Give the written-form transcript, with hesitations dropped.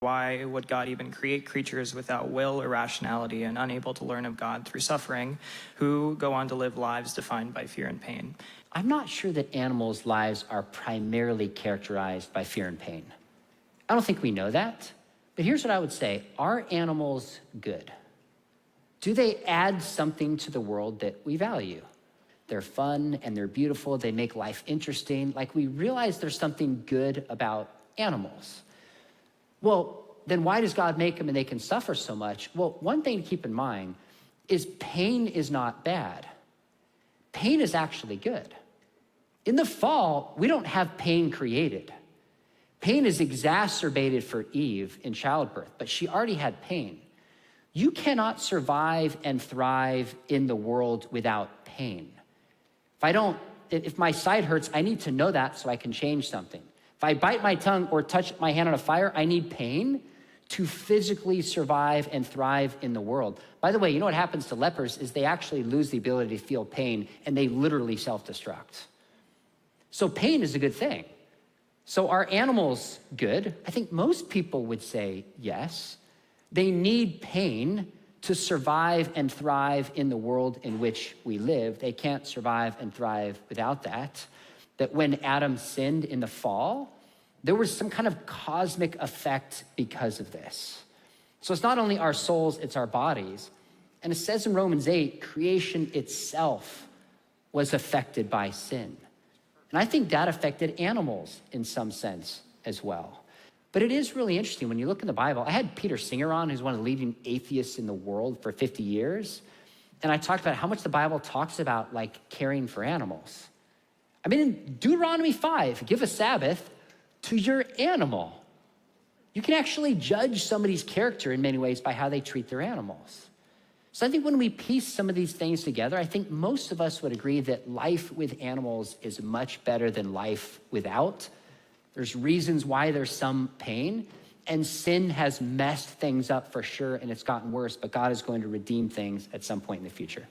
Why would God even create creatures without will or rationality and unable to learn of God through suffering, who go on to live lives defined by fear and pain? I'm not sure that animals' lives are primarily characterized by fear and pain. I don't think we know that, but here's what I would say. Are animals good? Do they add something to the world that we value? They're fun and they're beautiful. They make life interesting. Like, we realize there's something good about animals. Well, then why does God make them and they can suffer so much? Well, one thing to keep in mind is pain is not bad. Pain is actually good. In the fall, we don't have pain created. Pain is exacerbated for Eve in childbirth, but she already had pain. You cannot survive and thrive in the world without pain. If my side hurts, I need to know that so I can change something. If I bite my tongue or touch my hand on a fire, I need pain to physically survive and thrive in the world. By the way, you know what happens to lepers is they actually lose the ability to feel pain and they literally self-destruct. So pain is a good thing. So are animals good? I think most people would say yes. They need pain to survive and thrive in the world in which we live. They can't survive and thrive without that. That when Adam sinned in the fall, there was some kind of cosmic effect because of this. So it's not only our souls, it's our bodies. And it says in Romans 8, creation itself was affected by sin. And I think that affected animals in some sense as well. But it is really interesting when you look in the Bible. I had Peter Singer on, who's one of the leading atheists in the world for 50 years. And I talked about how much the Bible talks about like caring for animals. I mean, in Deuteronomy 5, give a Sabbath to your animal. You can actually judge somebody's character in many ways by how they treat their animals. So I think when we piece some of these things together, I think most of us would agree that life with animals is much better than life without. There's reasons why there's some pain, and sin has messed things up for sure, and it's gotten worse, but God is going to redeem things at some point in the future.